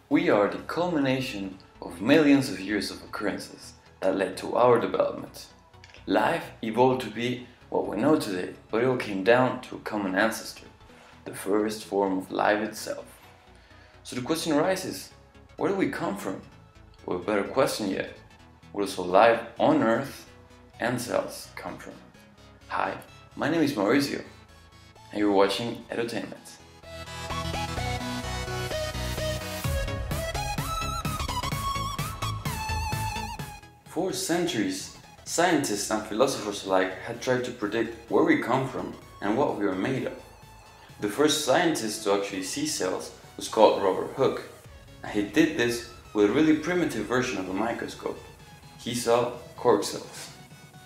We are the culmination of millions of years of occurrences that led to our development. Life evolved to be what we know today, but it all came down to a common ancestor, the first form of life itself. So the question arises, where do we come from? Or a better question yet, where does all life on Earth and cells come from? Hi, my name is Mauricio, and you're watching Edutainment. For centuries, scientists and philosophers alike had tried to predict where we come from and what we are made of. The first scientist to actually see cells was called Robert Hooke, and he did this with a really primitive version of a microscope. He saw cork cells.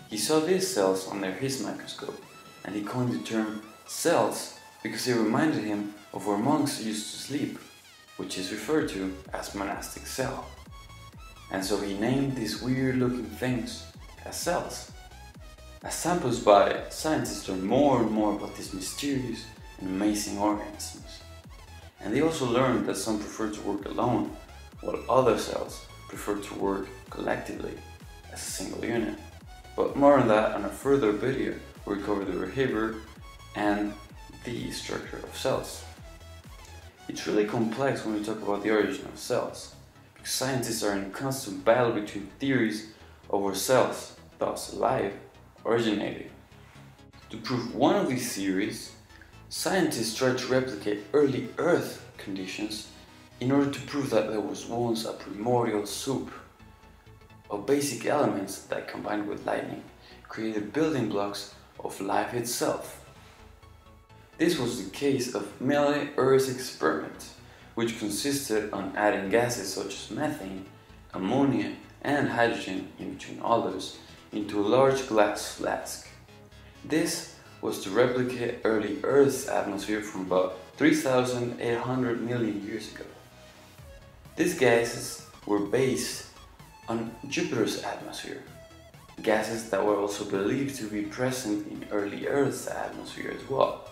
He saw these cells under his microscope, and he coined the term cells because they reminded him of where monks used to sleep, which is referred to as monastic cell. And so he named these weird looking things as cells. As time goes by, scientists learn more and more about these mysterious and amazing organisms. And they also learned that some prefer to work alone, while other cells prefer to work collectively as a single unit. But more on that on a further video where we cover the behavior and the structure of cells. It's really complex when we talk about the origin of cells. Scientists are in a constant battle between theories of where cells, thus life, originated. To prove one of these theories, scientists tried to replicate early Earth conditions in order to prove that there was once a primordial soup of basic elements that, combined with lightning, created building blocks of life itself. This was the case of Milley-Urey's experiment, which consisted on adding gases such as methane, ammonia, and hydrogen, in between others, into a large glass flask. This was to replicate early Earth's atmosphere from about 3,800 million years ago. These gases were based on Jupiter's atmosphere, gases that were also believed to be present in early Earth's atmosphere as well.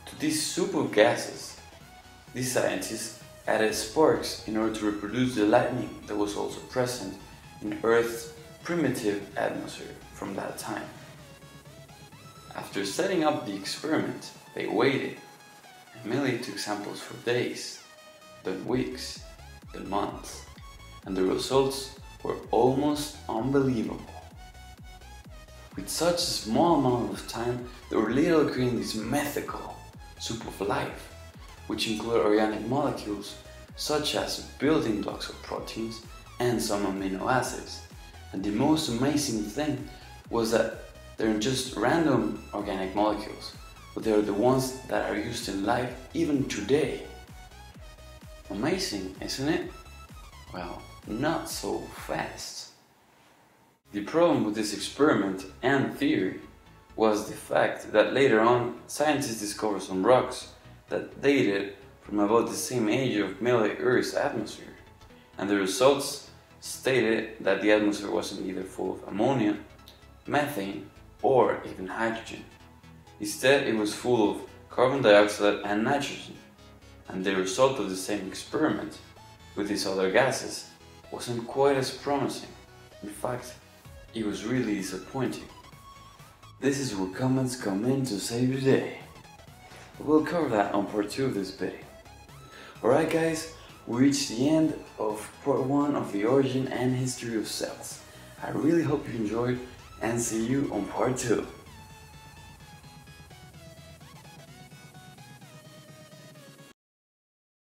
To this soup of gases, these scientists added sparks in order to reproduce the lightning that was also present in Earth's primitive atmosphere from that time. After setting up the experiment, they waited, and Milley took samples for days, then weeks, then months, and the results were almost unbelievable. With such a small amount of time, they were literally creating this mythical soup of life, which include organic molecules such as building blocks of proteins and some amino acids. And the most amazing thing was that they're just random organic molecules, but they are the ones that are used in life even today. Amazing, isn't it? Well, not so fast. The problem with this experiment and theory was the fact that later on scientists discovered some rocks that dated from about the same age of Milley-Urey's atmosphere, and the results stated that the atmosphere wasn't either full of ammonia, methane, or even hydrogen. Instead, it was full of carbon dioxide and nitrogen, and the result of the same experiment with these other gases wasn't quite as promising. In fact, it was really disappointing. This is where comments come in to save the day. We'll cover that on part 2 of this video. Alright guys, we reached the end of part 1 of the origin and history of cells. I really hope you enjoyed, and see you on part 2.